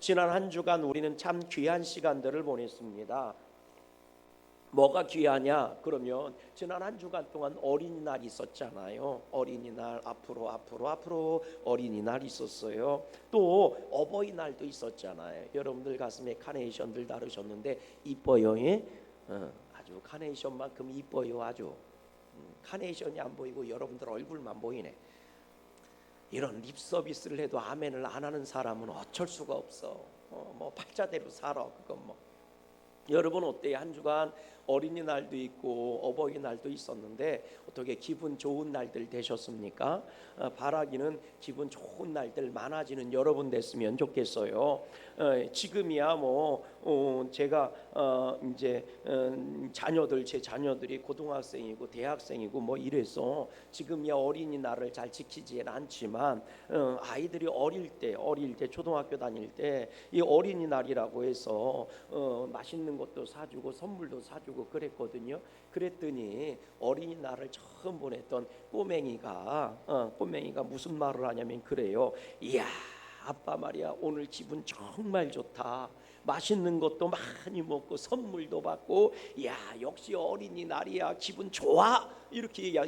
지난 한 주간 우리는 참 귀한 시간들을 보냈습니다. 뭐가 귀하냐? 그러면 지난 한 주간 동안 어린이날 있었잖아요. 어린이날 앞으로 어린이날 있었어요. 또 어버이날도 있었잖아요. 여러분들 가슴에 카네이션들 다루셨는데 이뻐요. 예? 아주 카네이션만큼 이뻐요. 아주 카네이션이 안 보이고 여러분들 얼굴만 보이네. 이런 립 서비스를 해도 아멘을 안 하는 사람은 어쩔 수가 없어. 뭐 팔자대로 살아. 그건 뭐. 여러분 어때요? 한 주간 어린이날도 있고 어버이날도 있었는데 어떻게 기분 좋은 날들 되셨습니까? 바라기는 기분 좋은 날들 많아지는 여러분 됐으면 좋겠어요. 지금이야 뭐 제가 이제 제 자녀들이 고등학생이고 대학생이고 뭐 이래서 지금이야 어린이날을 잘 지키지는 않지만 아이들이 어릴 때 초등학교 다닐 때 이 어린이날이라고 해서 맛있는 것도 사주고 선물도 사주고 그랬거든요. 그랬더니 어린이날을 처음 보냈던 꼬맹이가 무슨 말을 하냐면 그래요. 이야, 아빠 말이야, 오늘 기분 정말 좋다. 맛있는 것도 많이 먹고 선물도 받고, 야, 역시 어린이날이야, 기분 좋아.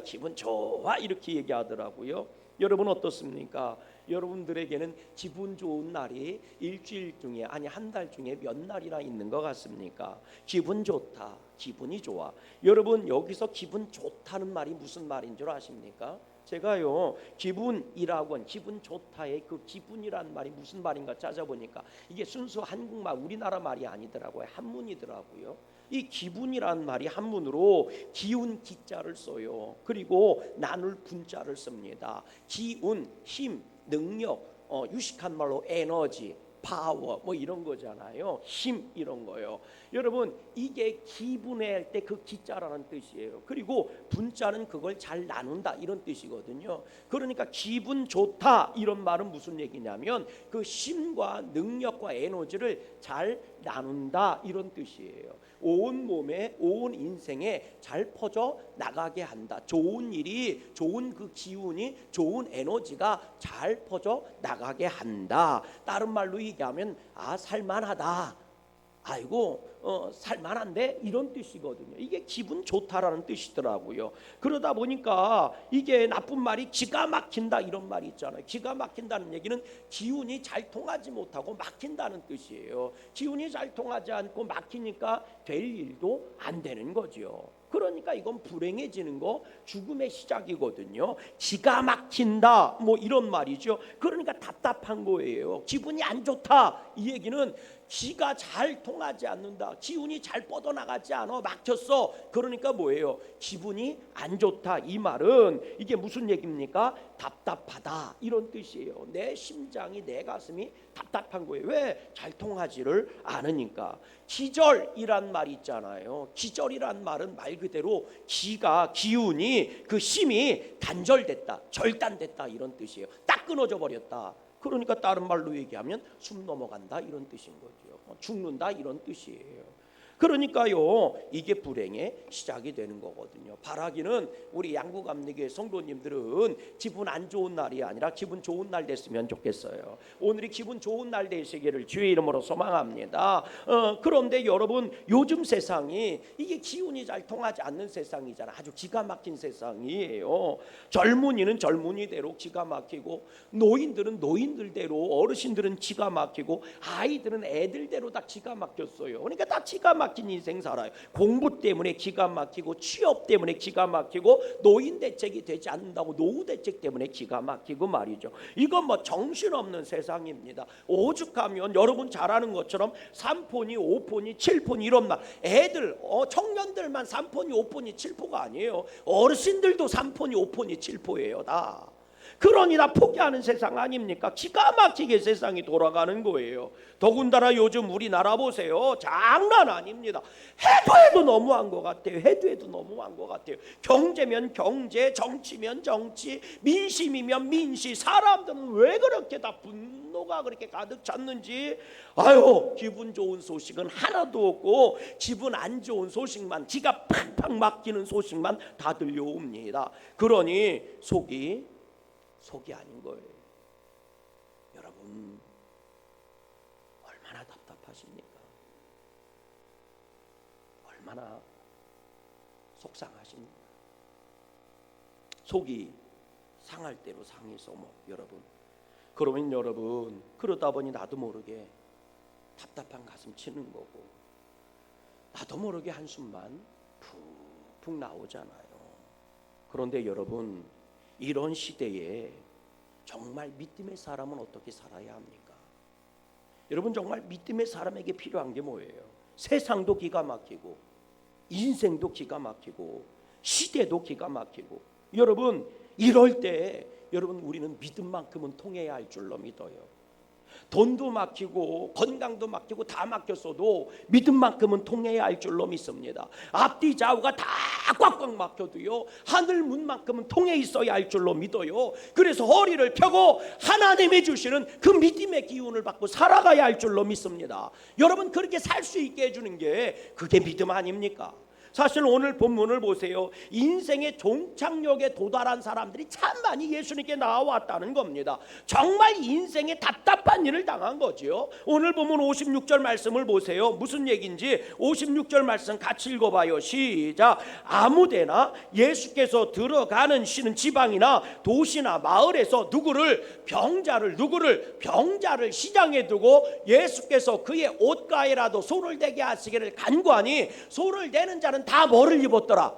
기분 좋아 이렇게 얘기하더라고요. 여러분 어떻습니까? 여러분들에게는 기분 좋은 날이 일주일 중에 아니 한 달 중에 몇 날이나 있는 것 같습니까? 기분 좋다, 기분이 좋아. 여러분 여기서 기분 좋다는 말이 무슨 말인 줄 아십니까? 제가요 기분이라고 한 기분 좋다의 그 기분이란 말이 무슨 말인가 찾아보니까 이게 순수 한국말 우리나라 말이 아니더라고요. 한문이더라고요. 이 기분이란 말이 한문으로 기운 기자를 써요. 그리고 나눌 분자를 씁니다. 기운, 힘, 능력, 유식한 말로 에너지, 파워 뭐 이런 거잖아요. 힘 이런 거요. 여러분 이게 기분에 할 때 그 기자라는 뜻이에요. 그리고 분자는 그걸 잘 나눈다 이런 뜻이거든요. 그러니까 기분 좋다 이런 말은 무슨 얘기냐면 그 힘과 능력과 에너지를 잘 나눈다 이런 뜻이에요. 온 몸에 온 인생에 잘 퍼져 나가게 한다. 좋은 일이 좋은 그 기운이 좋은 에너지가 잘 퍼져 나가게 한다. 다른 말로 얘기하면 살만하다. 아이고 살만한데 이런 뜻이거든요. 이게 기분 좋다라는 뜻이더라고요. 그러다 보니까 이게 나쁜 말이 기가 막힌다 이런 말이 있잖아요. 기가 막힌다는 얘기는 기운이 잘 통하지 못하고 막힌다는 뜻이에요. 기운이 잘 통하지 않고 막히니까 될 일도 안 되는 거죠. 그러니까 이건 불행해지는 거, 죽음의 시작이거든요. 기가 막힌다 뭐 이런 말이죠. 그러니까 답답한 거예요. 기분이 안 좋다 이 얘기는 기가 잘 통하지 않는다. 기운이 잘 뻗어나가지 않아. 막혔어. 그러니까 뭐예요? 기분이 안 좋다. 이 말은 이게 무슨 얘기입니까? 답답하다 이런 뜻이에요. 내 심장이 내 가슴이 답답한 거예요. 왜? 잘 통하지를 않으니까. 기절이란 말이 있잖아요. 기절이란 말은 말 그대로 기운이 그 힘이 단절됐다, 절단됐다 이런 뜻이에요. 딱 끊어져 버렸다. 그러니까 다른 말로 얘기하면 숨 넘어간다 이런 뜻인 거죠. 죽는다 이런 뜻이에요. 그러니까요 이게 불행의 시작이 되는 거거든요. 바라기는 우리 양구감리교회 성도님들은 기분 안 좋은 날이 아니라 기분 좋은 날 됐으면 좋겠어요. 오늘이 기분 좋은 날 되시기를 주의 이름으로 소망합니다. 그런데 여러분 요즘 세상이 이게 기운이 잘 통하지 않는 세상이잖아. 아주 기가 막힌 세상이에요. 젊은이는 젊은이대로 기가 막히고 노인들은 노인들대로 어르신들은 기가 막히고 아이들은 애들대로 다 기가 막혔어요. 그러니까 다 기가 막힌 인생 살아요. 공부 때문에 기가 막히고 취업 때문에 기가 막히고 노인 대책이 되지 않는다고 노후 대책 때문에 기가 막히고 말이죠. 이건 뭐 정신없는 세상입니다. 오죽하면 여러분 잘 아는 것처럼 3폰이 5폰이 7폰이 이런 말 애들 청년들만 3폰이 5폰이 7포가 아니에요. 어르신들도 3폰이 5폰이 7포예요 다. 그러니 다 포기하는 세상 아닙니까? 기가 막히게 세상이 돌아가는 거예요. 더군다나 요즘 우리나라 보세요. 장난 아닙니다. 해도 너무한 것 같아요. 해도 너무한 것 같아요. 경제면 경제, 정치면 정치, 민심이면 민심. 사람들은 왜 그렇게 다 분노가 그렇게 가득 찼는지. 아유, 기분 좋은 소식은 하나도 없고 기분 안 좋은 소식만, 기가 팍팍 막히는 소식만 다 들려옵니다. 그러니 속이 아닌 거예요. 여러분 생각하십니까? 얼마나 속상하십니까? 속이 상할 대로 상해서 여러분. 그러면 여러분 그러다 보니 나도 모르게 답답한 가슴 치는 거고 나도 모르게 한숨만 푹푹 나오잖아요. 그런데 여러분 이런 시대에 정말 믿음의 사람은 어떻게 살아야 합니까? 여러분 정말 믿음의 사람에게 필요한 게 뭐예요? 세상도 기가 막히고 인생도 기가 막히고 시대도 기가 막히고 여러분 이럴 때 여러분 우리는 믿음만큼은 통해야 할 줄로 믿어요. 돈도 막히고 건강도 막히고 다 막혔어도 믿음만큼은 통해야 할 줄로 믿습니다. 앞뒤 좌우가 다 꽉꽉 막혀도요 하늘 문만큼은 통해 있어야 할 줄로 믿어요. 그래서 허리를 펴고 하나님이 주시는 그 믿음의 기운을 받고 살아가야 할 줄로 믿습니다. 여러분 그렇게 살 수 있게 해주는 게 그게 믿음 아닙니까? 사실 오늘 본문을 보세요. 인생의 종착역에 도달한 사람들이 참 많이 예수님께 나와왔다는 겁니다. 정말 인생에 답답한 일을 당한 거죠. 오늘 보면 56절 말씀을 보세요. 무슨 얘기인지 56절 말씀 같이 읽어봐요. 시작. 아무데나 예수께서 들어가는 시는 지방이나 도시나 마을에서 누구를 병자를 시장에 두고 예수께서 그의 옷가에라도 손을 대게 하시기를 간구하니 손을 대는 자는 다 뭐를 입었더라?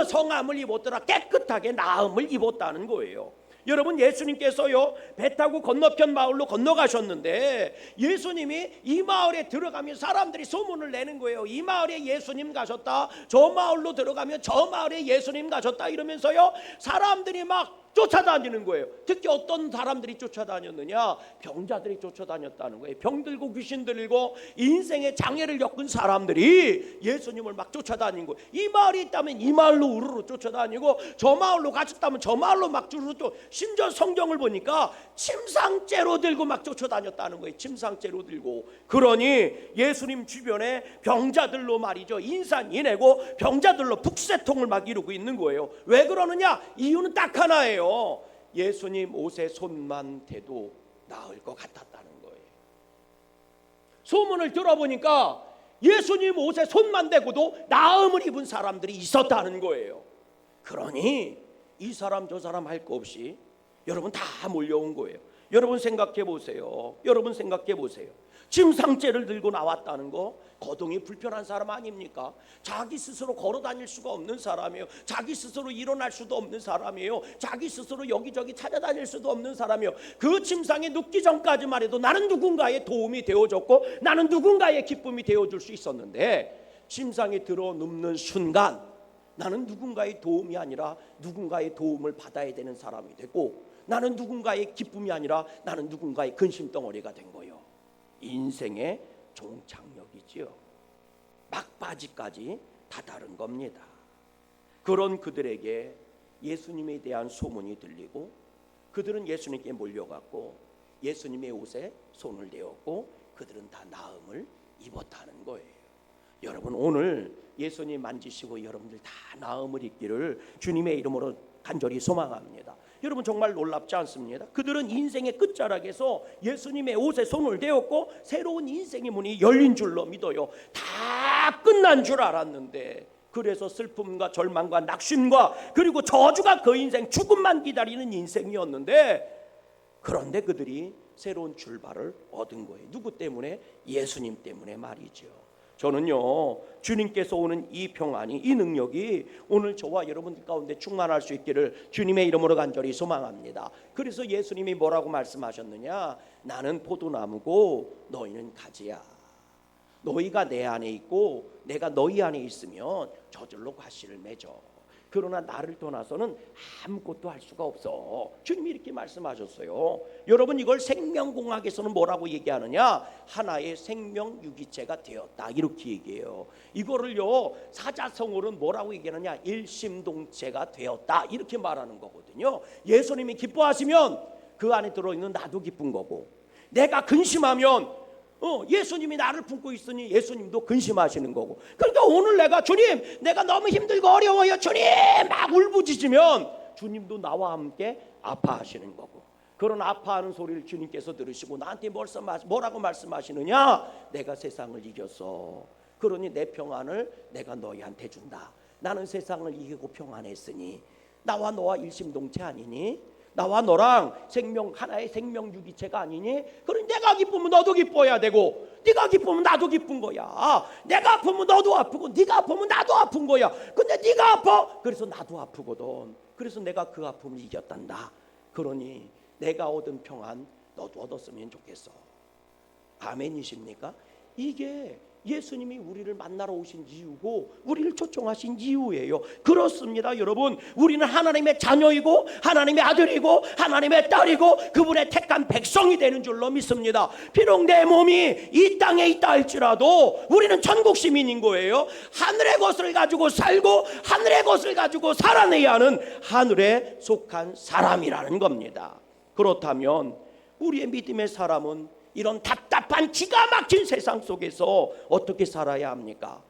성함을 입었더라. 깨끗하게 나음을 입었다는 거예요. 여러분 예수님께서요 배 타고 건너편 마을로 건너가셨는데 예수님이 이 마을에 들어가면 사람들이 소문을 내는 거예요. 이 마을에 예수님 가셨다. 저 마을로 들어가면 저 마을에 예수님 가셨다 이러면서요 사람들이 막 쫓아다니는 거예요. 특히 어떤 사람들이 쫓아다녔느냐? 병자들이 쫓아다녔다는 거예요. 병들고 귀신 들리고 인생의 장애를 겪은 사람들이 예수님을 막 쫓아다닌 거예요. 이 마을이 있다면 이 마을로 우르르 쫓아다니고 저 마을로 가셨다면 저 마을로 막 우르르 또 심지어 성경을 보니까 침상째로 들고 막 쫓아다녔다는 거예요. 침상째로 들고. 그러니 예수님 주변에 병자들로 말이죠 인산인해고 병자들로 북새통을 막 이루고 있는 거예요. 왜 그러느냐? 이유는 딱 하나예요. 예수님 옷에 손만 대도 나을 것 같았다는 거예요. 소문을 들어보니까 예수님 옷에 손만 대고도 나음을 입은 사람들이 있었다는 거예요. 그러니 이 사람 저 사람 할 거 없이 여러분 다 몰려온 거예요. 여러분 생각해 보세요. 침상째를 들고 나왔다는 거 거동이 불편한 사람 아닙니까? 자기 스스로 걸어 다닐 수가 없는 사람이에요. 자기 스스로 일어날 수도 없는 사람이에요. 자기 스스로 여기저기 찾아다닐 수도 없는 사람이에요. 그 침상에 눕기 전까지만 해도 나는 누군가의 도움이 되어줬고 나는 누군가의 기쁨이 되어줄 수 있었는데 침상에 들어 눕는 순간 나는 누군가의 도움이 아니라 누군가의 도움을 받아야 되는 사람이 되고 나는 누군가의 기쁨이 아니라 나는 누군가의 근심덩어리가 된 거예요. 인생의 종착역이지요. 막바지까지 다다른 겁니다. 그런 그들에게 예수님에 대한 소문이 들리고 그들은 예수님께 몰려갔고 예수님의 옷에 손을 대었고 그들은 다 나음을 입었다는 거예요. 여러분 오늘 예수님 만지시고 여러분들 다 나음을 입기를 주님의 이름으로 간절히 소망합니다. 여러분 정말 놀랍지 않습니다? 그들은 인생의 끝자락에서 예수님의 옷에 손을 대었고 새로운 인생의 문이 열린 줄로 믿어요. 다 끝난 줄 알았는데 그래서 슬픔과 절망과 낙심과 그리고 저주가 그 인생 죽음만 기다리는 인생이었는데 그런데 그들이 새로운 출발을 얻은 거예요. 누구 때문에? 예수님 때문에 말이죠. 저는요 주님께서 오는 이 평안이 이 능력이 오늘 저와 여러분들 가운데 충만할 수 있기를 주님의 이름으로 간절히 소망합니다. 그래서 예수님이 뭐라고 말씀하셨느냐? 나는 포도나무고 너희는 가지야. 너희가 내 안에 있고 내가 너희 안에 있으면 저절로 과실을 맺어. 그러나 나를 떠나서는 아무것도 할 수가 없어. 주님이 이렇게 말씀하셨어요. 여러분 이걸 생명공학에서는 뭐라고 얘기하느냐? 하나의 생명유기체가 되었다 이렇게 얘기해요. 이거를요 사자성어로는 뭐라고 얘기하느냐? 일심동체가 되었다 이렇게 말하는 거거든요. 예수님이 기뻐하시면 그 안에 들어있는 나도 기쁜 거고 내가 근심하면 예수님이 나를 품고 있으니 예수님도 근심하시는 거고. 그러니까 오늘 내가 주님 내가 너무 힘들고 어려워요 주님 막 울부짖으면 주님도 나와 함께 아파하시는 거고. 그런 아파하는 소리를 주님께서 들으시고 나한테 뭐라고 말씀하시느냐? 내가 세상을 이겼어. 그러니 내 평안을 내가 너희한테 준다. 나는 세상을 이기고 평안했으니 나와 너와 일심동체 아니니? 나와 너랑 하나의 생명 유기체가 아니니? 그러니 내가 기쁘면 너도 기뻐야 되고, 네가 기쁘면 나도 기쁜 거야. 내가 아프면 너도 아프고, 네가 아프면 나도 아픈 거야. 근데 네가 아파, 그래서 나도 아프거든. 그래서 내가 그 아픔을 이겼단다. 그러니 내가 얻은 평안 너도 얻었으면 좋겠어. 아멘이십니까? 이게 예수님이 우리를 만나러 오신 이유고 우리를 초청하신 이유예요. 그렇습니다, 여러분. 우리는 하나님의 자녀이고 하나님의 아들이고 하나님의 딸이고 그분의 택한 백성이 되는 줄로 믿습니다. 비록 내 몸이 이 땅에 있다 할지라도 우리는 천국 시민인 거예요. 하늘의 것을 가지고 살고 하늘의 것을 가지고 살아내야 하는 하늘에 속한 사람이라는 겁니다. 그렇다면 우리의 믿음의 사람은 이런 답답한 기가 막힌 세상 속에서 어떻게 살아야 합니까?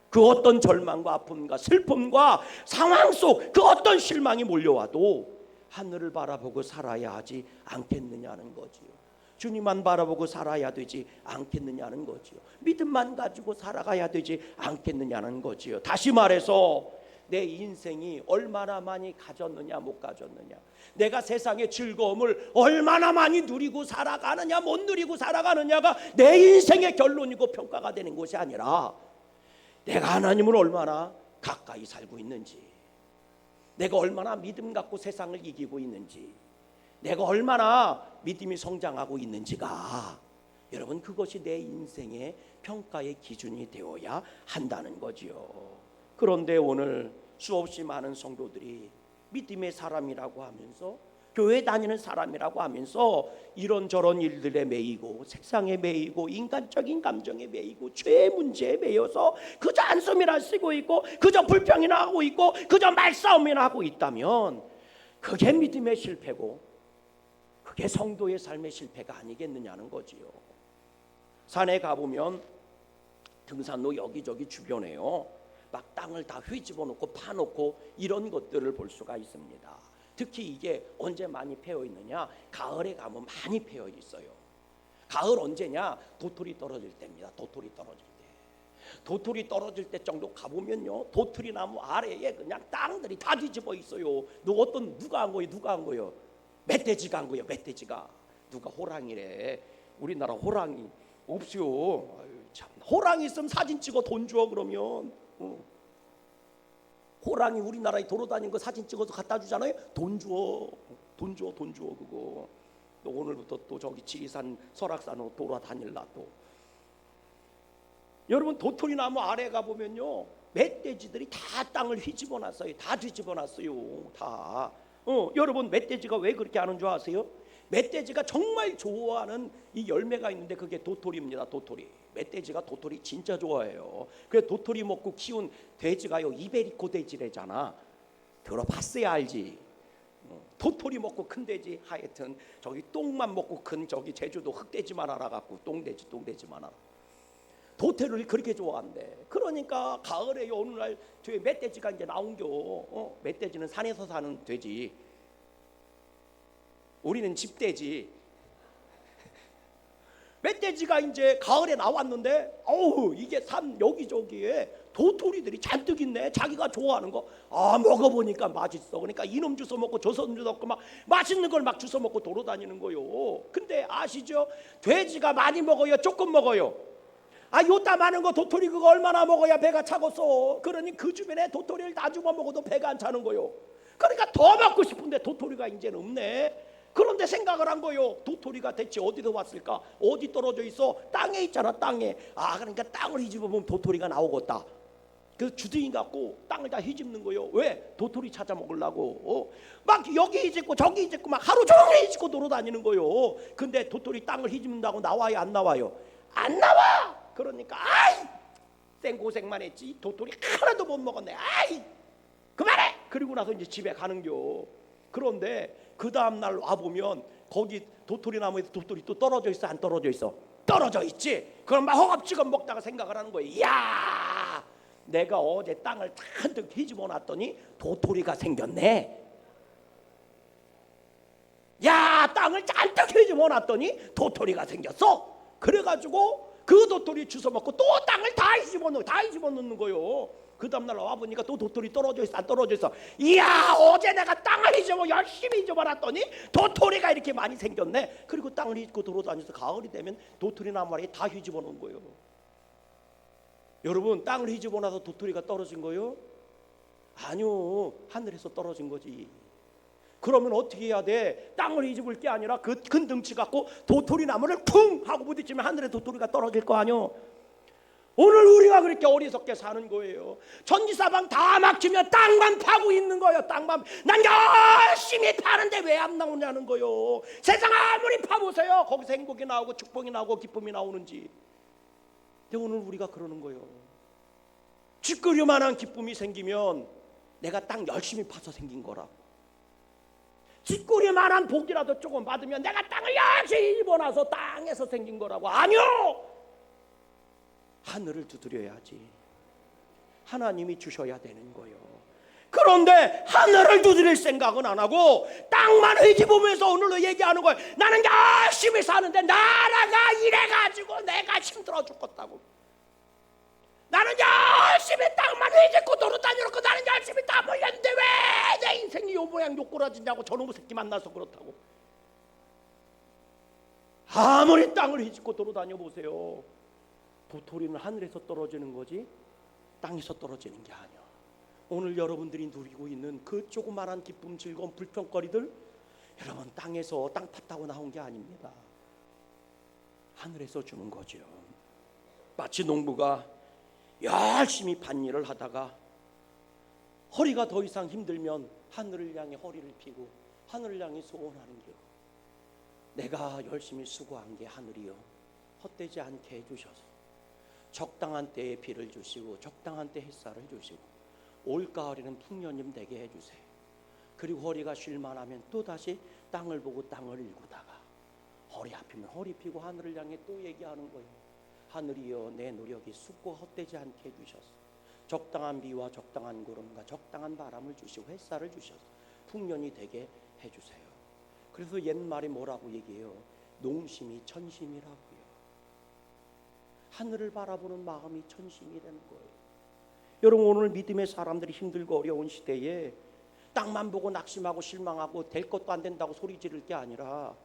그 어떤 절망과 아픔과 슬픔과 상황 속 그 어떤 실망이 몰려와도 하늘을 바라보고 살아야 하지 않겠느냐는 거지요. 주님만 바라보고 살아야 되지 않겠느냐는 거지요. 믿음만 가지고 살아가야 되지 않겠느냐는 거지요. 다시 말해서 내 인생이 얼마나 많이 가졌느냐 못 가졌느냐, 내가 세상의 즐거움을 얼마나 많이 누리고 살아가느냐 못 누리고 살아가느냐가 내 인생의 결론이고 평가가 되는 것이 아니라 내가 하나님을 얼마나 가까이 살고 있는지, 내가 얼마나 믿음 갖고 세상을 이기고 있는지, 내가 얼마나 믿음이 성장하고 있는지가, 여러분, 그것이 내 인생의 평가의 기준이 되어야 한다는 거지요. 그런데 오늘 수없이 많은 성도들이 믿음의 사람이라고 하면서, 교회 다니는 사람이라고 하면서 이런저런 일들에 매이고 세상에 매이고 인간적인 감정에 매이고 죄의 문제에 매여서 그저 한숨이나 쉬고 있고 그저 불평이나 하고 있고 그저 말싸움이나 하고 있다면 그게 믿음의 실패고 그게 성도의 삶의 실패가 아니겠느냐는 거지요. 산에 가보면 등산로 여기저기 주변에요, 막 땅을 다 휘집어 놓고 파놓고 이런 것들을 볼 수가 있습니다. 특히 이게 언제 많이 패여 있느냐? 가을에 가면 많이 패여 있어요. 가을 언제냐? 도토리 떨어질 때입니다. 도토리 떨어질 때. 도토리 떨어질 때 정도 가보면요, 도토리 나무 아래에 그냥 땅들이 다 뒤집어 있어요. 누가 한 거예요? 누가 한 거예요? 멧돼지가 한 거예요. 멧돼지가. 누가 호랑이래. 우리나라 호랑이 없어요. 아유, 참. 호랑이 있으면 사진 찍어 돈 줘 그러면. 호랑이 우리나라에 돌아다니는 거 사진 찍어서 갖다 주잖아요. 돈 줘 그거. 또 오늘부터 또 저기 지리산 설악산으로 돌아다닐라 또. 여러분, 도토리 나무 아래 가 보면요, 멧돼지들이 다 땅을 휘집어 놨어요. 다 뒤집어 놨어요. 다. 여러분, 멧돼지가 왜 그렇게 하는 줄 아세요? 멧돼지가 정말 좋아하는 이 열매가 있는데 그게 도토리입니다. 도토리. 멧돼지가 도토리 진짜 좋아해요. 그래, 도토리 먹고 키운 돼지가요, 이베리코 돼지래잖아. 들어봤어야 알지. 도토리 먹고 큰 돼지, 하여튼 저기 똥만 먹고 큰 저기 제주도 흑돼지만 알아갖고 똥돼지만 알아. 도토리를 그렇게 좋아한대. 그러니까 가을에 어느 날 뒤에 멧돼지가 이제 나온겨. 멧돼지는 산에서 사는 돼지. 우리는 집돼지. 멧돼지가 이제 가을에 나왔는데, 어우, 이게 산 여기저기에 도토리들이 잔뜩 있네. 자기가 좋아하는 거. 먹어보니까 맛있어. 그러니까 이놈 주워 먹고 저놈 주워 먹고 막 맛있는 걸 막 주워 먹고 돌아다니는 거요. 근데 아시죠? 돼지가 많이 먹어요? 조금 먹어요? 요따 많은 거 도토리 그거 얼마나 먹어야 배가 차겠어. 그러니 그 주변에 도토리를 다 주워 먹어도 배가 안 차는 거요. 그러니까 더 먹고 싶은데 도토리가 이제는 없네. 그런데 생각을 한 거요. 도토리가 대체 어디서 왔을까? 어디 떨어져 있어? 땅에 있잖아, 땅에. 그러니까 땅을 휘집어 보면 도토리가 나오겠다. 그 주둥이 갖고 땅을 다 휘집는 거요. 왜? 도토리 찾아 먹으려고. 막 여기 휘집고 저기 휘집고 막 하루 종일 휘집고 돌아다니는 거요. 근데 도토리 땅을 휘집는다고 나와요, 안 나와요? 안 나와. 그러니까 생고생만 했지 도토리 하나도 못 먹었네. 그만해. 그리고 나서 이제 집에 가는겨. 그런데 그 다음날 와보면 거기 도토리 나무에서 도토리 또 떨어져 있어, 안 떨어져 있어? 떨어져 있지. 그럼 막 허겁지겁 먹다가 생각을 하는 거예요. 이야, 내가 어제 땅을 잔뜩 뒤집어 놨더니 도토리가 생겼네. 야, 땅을 잔뜩 휘집어 놨더니 도토리가 생겼어. 그래가지고 그 도토리 주워 먹고 또 땅을 다 휘집어 넣는 거요. 그 다음날 와보니까 또 도토리 떨어져 있어. 안 떨어져 있어. 이야, 어제 내가 땅을 열심히 휘집어 놨더니 도토리가 이렇게 많이 생겼네. 그리고 땅을 휘집고 돌아다녀서 가을이 되면 도토리 나무에 다 휘집어 놓은 거예요. 여러분, 땅을 휘집어 놔서 도토리가 떨어진 거요? 아니요, 하늘에서 떨어진 거지. 그러면 어떻게 해야 돼? 땅을 휘집을 게 아니라 그 큰 덩치 갖고 도토리 나무를 쿵 하고 부딪히면 하늘에 도토리가 떨어질 거 아니요? 오늘 우리가 그렇게 어리석게 사는 거예요. 전기사방 다 막히면 땅만 파고 있는 거예요. 땅만. 난 열심히 파는데 왜 안 나오냐는 거예요. 세상 아무리 파보세요. 거기서 행복이 나오고 축복이 나오고 기쁨이 나오는지. 근데 오늘 우리가 그러는 거예요. 쥐끌요만한 기쁨이 생기면 내가 땅 열심히 파서 생긴 거라고. 쥐끌요만한 복이라도 조금 받으면 내가 땅을 열심히 입어놔서 땅에서 생긴 거라고. 아니요, 하늘을 두드려야지. 하나님이 주셔야 되는 거예요. 그런데 하늘을 두드릴 생각은 안 하고 땅만 휘집으면서 오늘로 얘기하는 거예요. 나는 열심히 사는데 나라가 이래가지고 내가 힘들어 죽겠다고. 나는 열심히 땅만 휘집고 돌아다녔고 나는 열심히 다 몰렸는데 왜 내 인생이 요 모양 요 꼬라지냐고. 저놈의 새끼 만나서 그렇다고. 아무리 땅을 휘집고 돌아다녀 보세요. 도토리는 하늘에서 떨어지는 거지 땅에서 떨어지는 게 아니야. 오늘 여러분들이 누리고 있는 그 조그마한 기쁨, 즐거움, 불평거리들, 여러분 땅에서 땅 팠다고 나온 게 아닙니다. 하늘에서 주는 거죠. 마치 농부가 열심히 밭일을 하다가 허리가 더 이상 힘들면 하늘을 향해 허리를 펴고 하늘을 향해 소원하는 게, 내가 열심히 수고한 게 하늘이여 헛되지 않게 해주셔서 적당한 때에 비를 주시고 적당한 때 햇살을 주시고 올가을에는 풍년임 되게 해주세요. 그리고 허리가 쉴만하면 또다시 땅을 보고 땅을 일구다가 허리 아프면 허리 펴고 하늘을 향해 또 얘기하는 거예요. 하늘이여 내 노력이 쑥고 헛되지 않게 해주셔서 적당한 비와 적당한 구름과 적당한 바람을 주시고 햇살을 주셔서 풍년이 되게 해주세요. 그래서 옛말에 뭐라고 얘기해요? 농심이 천심이라고요. 하늘을 바라보는 마음이 천심이 되는 거예요. 여러분, 오늘 믿음의 사람들이 힘들고 어려운 시대에 땅만 보고 낙심하고 실망하고 될 것도 안 된다고 소리 지를 게 아니라,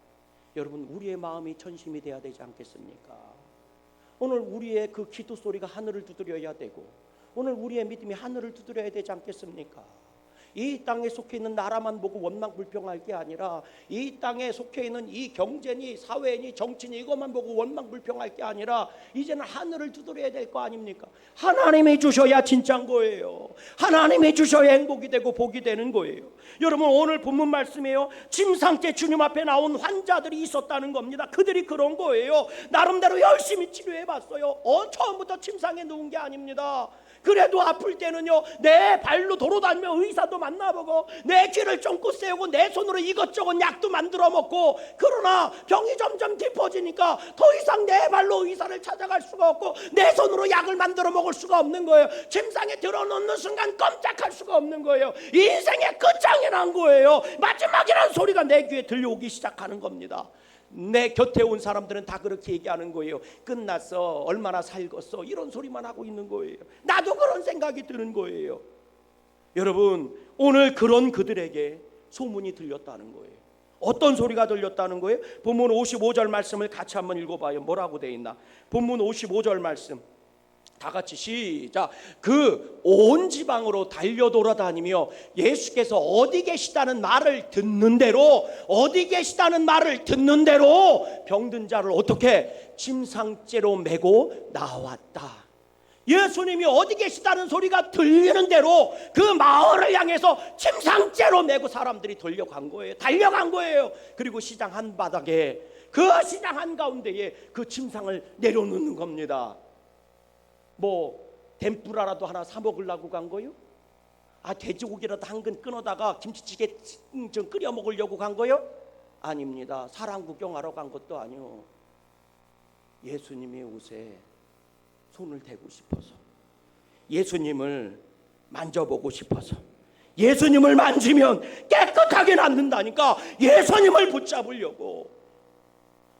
여러분 우리의 마음이 천심이 돼야 되지 않겠습니까? 오늘 우리의 그 기도 소리가 하늘을 두드려야 되고, 오늘 우리의 믿음이 하늘을 두드려야 되지 않겠습니까? 이 땅에 속해 있는 나라만 보고 원망불평할 게 아니라, 이 땅에 속해 있는 이 경제니 사회니 정치니 이것만 보고 원망불평할 게 아니라, 이제는 하늘을 두드려야 될 거 아닙니까? 하나님이 주셔야 진짜인 거예요. 하나님이 주셔야 행복이 되고 복이 되는 거예요. 여러분, 오늘 본문 말씀이에요. 침상째 주님 앞에 나온 환자들이 있었다는 겁니다. 그들이 그런 거예요. 나름대로 열심히 치료해봤어요. 처음부터 침상에 누운 게 아닙니다. 그래도 아플 때는요, 내 발로 돌아다니며 의사도 만나보고 내 귀를 쫑긋 세우고 내 손으로 이것저것 약도 만들어 먹고, 그러나 병이 점점 깊어지니까 더 이상 내 발로 의사를 찾아갈 수가 없고 내 손으로 약을 만들어 먹을 수가 없는 거예요. 침상에 들어놓는 순간 깜짝할 수가 없는 거예요. 인생의 끝장이 난 거예요. 마지막이라는 소리가 내 귀에 들려오기 시작하는 겁니다. 내 곁에 온 사람들은 다 그렇게 얘기하는 거예요. 끝났어, 얼마나 살겠어, 이런 소리만 하고 있는 거예요. 나도 그런 생각이 드는 거예요. 여러분, 오늘 그런 그들에게 소문이 들렸다는 거예요. 어떤 소리가 들렸다는 거예요? 본문 55절 말씀을 같이 한번 읽어봐요. 뭐라고 돼 있나? 본문 55절 말씀 다 같이 시작. 그 온 지방으로 달려 돌아다니며 예수께서 어디 계시다는 말을 듣는 대로, 어디 계시다는 말을 듣는 대로 병든 자를 어떻게 침상째로 메고 나왔다. 예수님이 어디 계시다는 소리가 들리는 대로 그 마을을 향해서 침상째로 메고 사람들이 달려간 거예요. 그리고 시장 한바닥에, 그 시장 한가운데에 그 침상을 내려놓는 겁니다. 뭐 덴뿌라라도 하나 사 먹으려고 간 거요? 돼지고기라도 한 근 끊어다가 김치찌개 좀 끓여 먹으려고 간 거요? 아닙니다. 사람 구경하러 간 것도 아니요. 예수님의 옷에 손을 대고 싶어서, 예수님을 만져보고 싶어서, 예수님을 만지면 깨끗하게 낫는다니까. 예수님을 붙잡으려고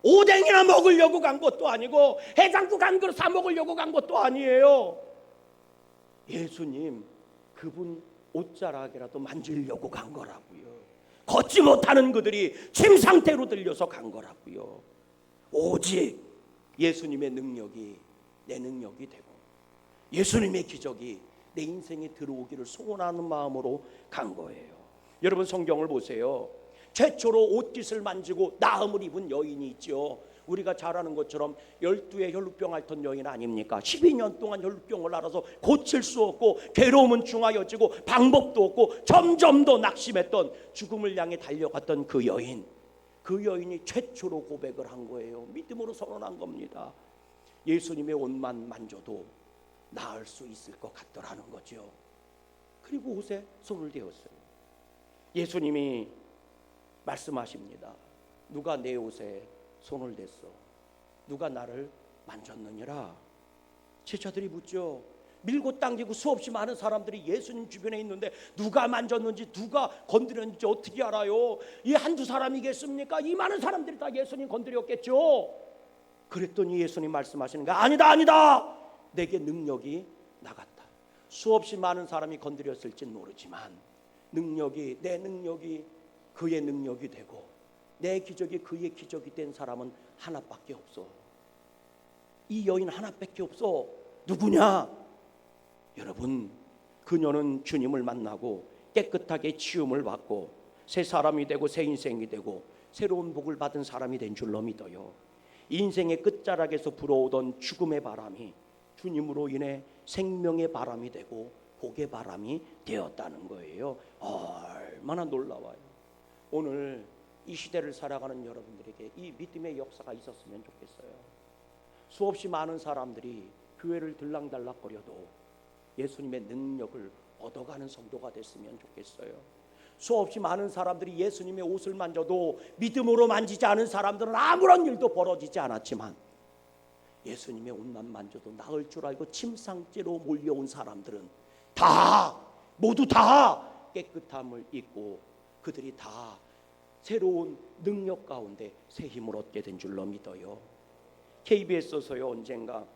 오뎅이나 먹으려고 간 것도 아니고 해장국 한 그릇 사 먹으려고 간 것도 아니에요. 예수님 그분 옷자락이라도 만지려고 간 거라고요. 걷지 못하는 그들이 짐 상태로 들려서 간 거라고요. 오직 예수님의 능력이 내 능력이 되고 예수님의 기적이 내 인생에 들어오기를 소원하는 마음으로 간 거예요. 여러분 성경을 보세요. 최초로 옷깃을 만지고 나음을 입은 여인이 있죠. 우리가 잘 아는 것처럼 12의 혈루병 앓던 여인 아닙니까? 12년 동안 혈루병을 앓아서 고칠 수 없고 괴로움은 중하여지고 방법도 없고 점점 더 낙심했던 죽음을 향해 달려갔던 그 여인. 그 여인이 최초로 고백을 한 거예요. 믿음으로 선언한 겁니다. 예수님의 옷만 만져도 나을 수 있을 것 같더라는 거죠. 그리고 옷에 손을 대었어요. 예수님이 말씀하십니다. 누가 내 옷에 손을 댔어? 누가 나를 만졌느니라? 제자들이 묻죠. 밀고 당기고 수없이 많은 사람들이 예수님 주변에 있는데 누가 만졌는지 누가 건드렸는지 어떻게 알아요? 이 한두 사람이겠습니까? 이 많은 사람들이 다 예수님 건드렸겠죠. 그랬더니 예수님 말씀하시는 게 아니다. 내게 능력이 나갔다. 수없이 많은 사람이 건드렸을진 모르지만 능력이 내 능력이 그의 능력이 되고 내 기적이 그의 기적이 된 사람은 하나밖에 없어. 이 여인 하나밖에 없어. 누구냐? 여러분, 그녀는 주님을 만나고 깨끗하게 치움을 받고 새 사람이 되고 새 인생이 되고 새로운 복을 받은 사람이 된 줄로 믿어요. 인생의 끝자락에서 불어오던 죽음의 바람이 주님으로 인해 생명의 바람이 되고 복의 바람이 되었다는 거예요. 얼마나 놀라워요. 오늘 이 시대를 살아가는 여러분들에게 이 믿음의 역사가 있었으면 좋겠어요. 수없이 많은 사람들이 교회를 들락달락거려도 예수님의 능력을 얻어가는 성도가 됐으면 좋겠어요. 수없이 많은 사람들이 예수님의 옷을 만져도 믿음으로 만지지 않은 사람들은 아무런 일도 벌어지지 않았지만 예수님의 옷만 만져도 나을 줄 알고 침상째로 몰려온 사람들은 모두 다 깨끗함을 입고 그들이 다 새로운 능력 가운데 새 힘을 얻게 된 줄로 믿어요. KBS에서요 언젠가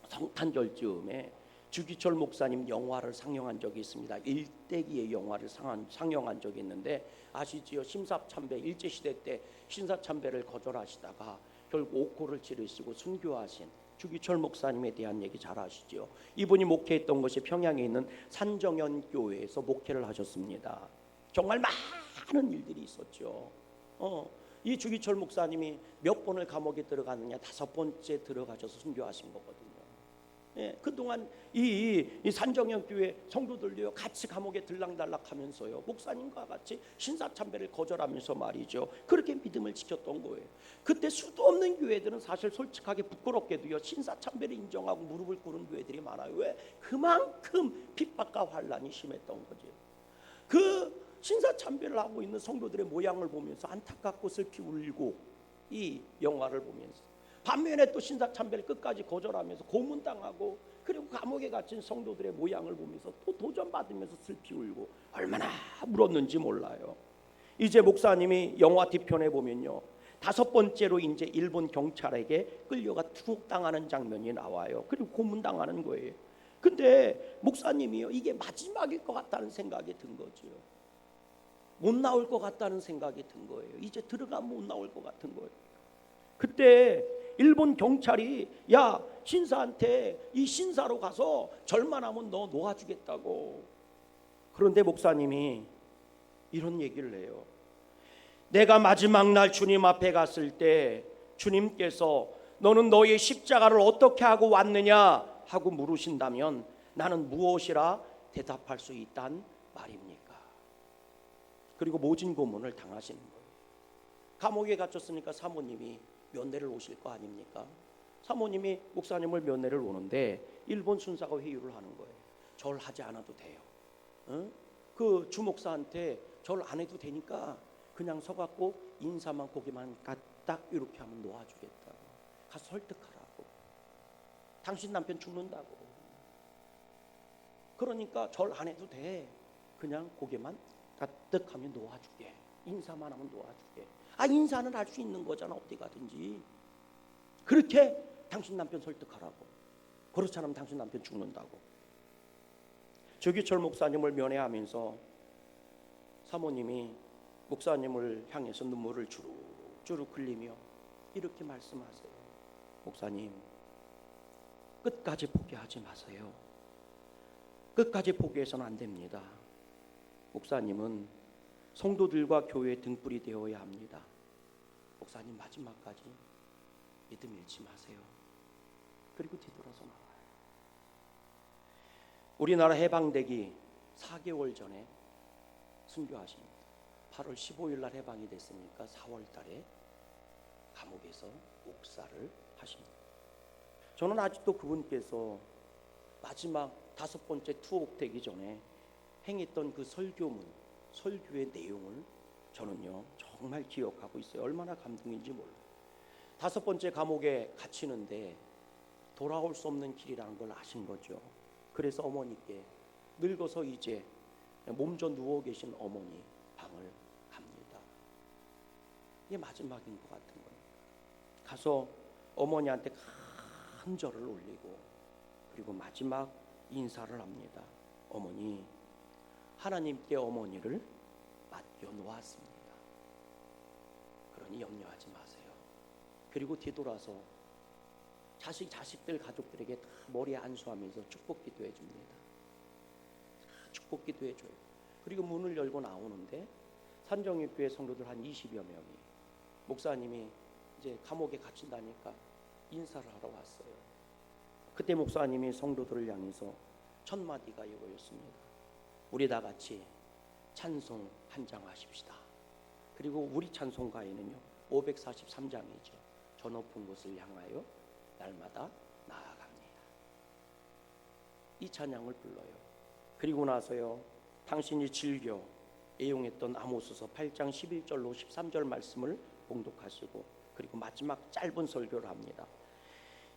성탄절쯤에 주기철 목사님 영화를 상영한 적이 있습니다. 일대기의 영화를 상영한 적이 있는데 아시지요? 심사참배 일제시대 때 신사참배를 거절하시다가 결국 옥고를 치르시고 순교하신 주기철 목사님에 대한 얘기 잘 아시죠? 이분이 목회했던 것이 평양에 있는 산정연 교회에서 목회를 하셨습니다. 정말 많은 일들이 있었죠. 이 주기철 목사님이 몇 번을 감옥에 들어갔느냐? 5번째 들어가셔서 순교하신 거거든요. 예, 그동안 이 산정연 교회 성도들도요 같이 감옥에 들락달락하면서요 목사님과 같이 신사참배를 거절하면서 말이죠 그렇게 믿음을 지켰던 거예요. 그때 수도 없는 교회들은 사실 솔직하게 부끄럽게도요 신사참배를 인정하고 무릎을 꿇은 교회들이 많아요. 왜? 그만큼 핍박과 환란이 심했던 거죠. 그 신사참배를 하고 있는 성도들의 모양을 보면서 안타깝고 슬피 울고 이 영화를 보면서 반면에 또 신사참배를 끝까지 거절하면서 고문당하고 그리고 감옥에 갇힌 성도들의 모양을 보면서 또 도전받으면서 슬피 울고 얼마나 울었는지 몰라요. 이제 목사님이 영화 뒤편에 보면요 5번째로 이제 일본 경찰에게 끌려가 투옥당하는 장면이 나와요. 그리고 고문당하는 거예요. 근데 목사님이요 이게 마지막일 것 같다는 생각이 든 거죠. 못 나올 것 같다는 생각이 든 거예요. 이제 들어가면 못 나올 것 같은 거예요. 그때 일본 경찰이 야 신사한테 이 신사로 가서 절만하면 너 놓아주겠다고. 그런데 목사님이 이런 얘기를 해요. 내가 마지막 날 주님 앞에 갔을 때 주님께서 너는 너의 십자가를 어떻게 하고 왔느냐 하고 물으신다면 나는 무엇이라 대답할 수 있단 말입니까? 그리고 모진 고문을 당하시는 거예요. 감옥에 갇혔으니까 사모님이 면회를 오실 거 아닙니까? 사모님이 목사님을 면회를 오는데 일본 순사가 회유를 하는 거예요. 절 하지 않아도 돼요. 그 주목사한테 절 안 해도 되니까 그냥 서갖고 인사만 고개만 딱 이렇게 하면 놓아주겠다. 가서 설득하라고. 당신 남편 죽는다고. 그러니까 절 안 해도 돼. 그냥 고개만 가뜩하면 놓아줄게. 인사만 하면 놓아줄게. 아, 인사는 할 수 있는 거잖아, 어디 가든지. 그렇게 당신 남편 설득하라고. 그렇지 않으면 당신 남편 죽는다고. 조규철 목사님을 면회하면서 사모님이 목사님을 향해서 눈물을 주룩주룩 흘리며 이렇게 말씀하세요. 목사님, 끝까지 포기하지 마세요. 끝까지 포기해서는 안 됩니다. 목사님은 성도들과 교회의 등불이 되어야 합니다. 목사님, 마지막까지 믿음 잃지 마세요. 그리고 뒤돌아서 나와요. 우리나라 해방되기 4개월 전에 순교하십니다. 8월 15일 날 해방이 됐으니까 4월 달에 감옥에서 옥사를 하십니다. 저는 아직도 그분께서 마지막 5번째 투옥 되기 전에 행했던 그 설교문, 설교의 내용을 저는요 정말 기억하고 있어요. 얼마나 감동인지 몰라요. 5번째 감옥에 갇히는데 돌아올 수 없는 길이라는 걸 아신 거죠. 그래서 어머니께 늙어서 이제 몸져 누워 계신 어머니 방을 갑니다. 이게 마지막인 것 같은 거예요. 가서 어머니한테 큰 절을 올리고 그리고 마지막 인사를 합니다. 어머니, 하나님께 어머니를 맡겨 놓았습니다. 그러니 염려하지 마세요. 그리고 뒤돌아서 자식들 가족들에게 다 머리에 안수하면서 축복기도 해줍니다. 축복기도 해줘요. 그리고 문을 열고 나오는데 산정육교회 성도들 한 20여 명이 목사님이 이제 감옥에 갇힌다니까 인사를 하러 왔어요. 그때 목사님이 성도들을 향해서 첫 마디가 이거였습니다. 우리 다 같이 찬송 한 장 하십시다. 그리고 우리 찬송가에는요 543장이죠. 저 높은 곳을 향하여 날마다 나아갑니다. 이 찬양을 불러요. 그리고 나서요 당신이 즐겨 애용했던 아모스서 8장 11절로 13절 말씀을 봉독하시고 그리고 마지막 짧은 설교를 합니다.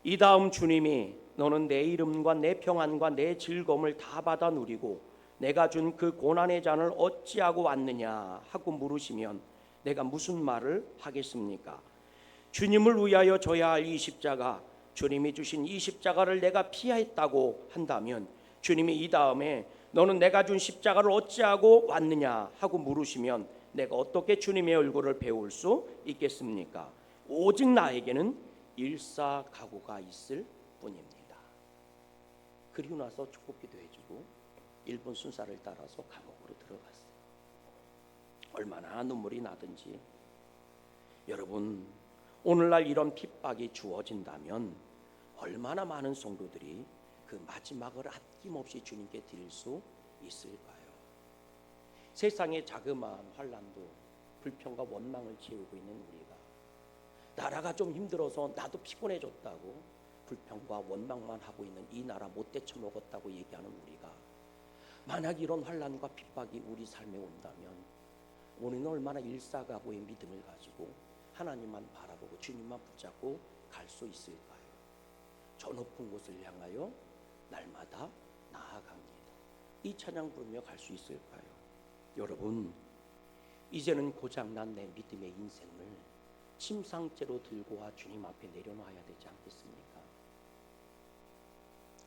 이 다음 주님이 너는 내 이름과 내 평안과 내 즐거움을 다 받아 누리고 내가 준 그 고난의 잔을 어찌하고 왔느냐 하고 물으시면 내가 무슨 말을 하겠습니까? 주님을 위하여 져야 할 이 십자가, 주님이 주신 이 십자가를 내가 피했다고 한다면 주님이 이 다음에 너는 내가 준 십자가를 어찌하고 왔느냐 하고 물으시면 내가 어떻게 주님의 얼굴을 배울 수 있겠습니까? 오직 나에게는 일사각오가 있을 뿐입니다. 그리고 나서 축복기도 해주고 일본 순사를 따라서 감옥으로 들어갔어요. 얼마나 눈물이 나든지. 여러분, 오늘날 이런 핍박이 주어진다면 얼마나 많은 성도들이 그 마지막을 아낌없이 주님께 드릴 수 있을까요? 세상의 자그마한 환난도 불평과 원망을 채우고 있는 우리가 나라가 좀 힘들어서 나도 피곤해졌다고 불평과 원망만 하고 있는 이 나라 못 대처먹었다고 얘기하는 우리가 만약 이런 환난과 핍박이 우리 삶에 온다면 우리는 얼마나 일사각오의 믿음을 가지고 하나님만 바라보고 주님만 붙잡고 갈 수 있을까요? 저 높은 곳을 향하여 날마다 나아갑니다. 이 찬양 부르며 갈 수 있을까요? 여러분, 이제는 고장난 내 믿음의 인생을 침상째로 들고 와 주님 앞에 내려놔야 되지 않겠습니까?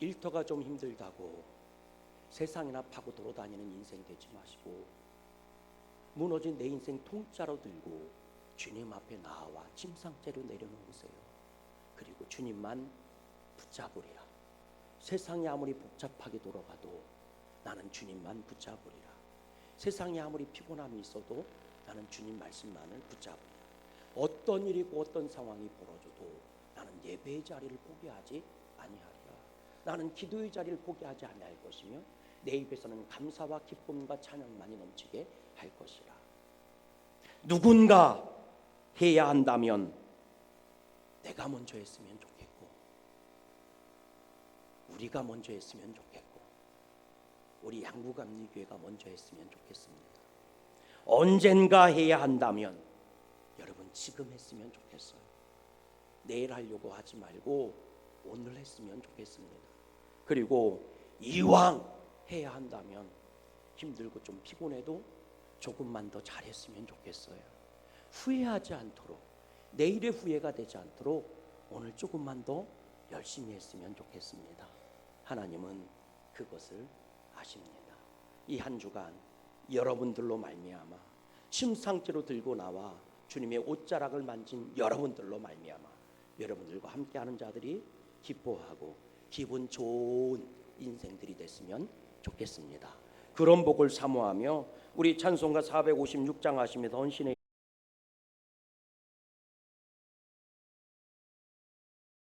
일터가 좀 힘들다고 세상이나 파고 돌아다니는 인생 되지 마시고 무너진 내 인생 통째로 들고 주님 앞에 나와 침상째로 내려놓으세요. 그리고 주님만 붙잡으리라. 세상이 아무리 복잡하게 돌아가도 나는 주님만 붙잡으리라. 세상이 아무리 피곤함이 있어도 나는 주님 말씀만을 붙잡으리라. 어떤 일이고 어떤 상황이 벌어져도 나는 예배의 자리를 포기하지 아니하리라. 나는 기도의 자리를 포기하지 아니할 것이며 내 입에서는 감사와 기쁨과 찬양만이 넘치게 할 것이라. 누군가 해야 한다면 내가 먼저 했으면 좋겠고 우리가 먼저 했으면 좋겠고 우리 양구감리교회가 먼저 했으면 좋겠습니다. 언젠가 해야 한다면 여러분 지금 했으면 좋겠어요. 내일 하려고 하지 말고 오늘 했으면 좋겠습니다. 그리고 이왕 해야 한다면 힘들고 좀 피곤해도 조금만 더 잘했으면 좋겠어요. 후회하지 않도록, 내일의 후회가 되지 않도록 오늘 조금만 더 열심히 했으면 좋겠습니다. 하나님은 그것을 아십니다. 이 한 주간 여러분들로 말미암아 침상째로 들고 나와 주님의 옷자락을 만진 여러분들로 말미암아 여러분들과 함께하는 자들이 기뻐하고 기분 좋은 인생들이 됐으면 좋겠습니다. 그런 복을 사모하며 우리 찬송가 456장 하시면서 헌신의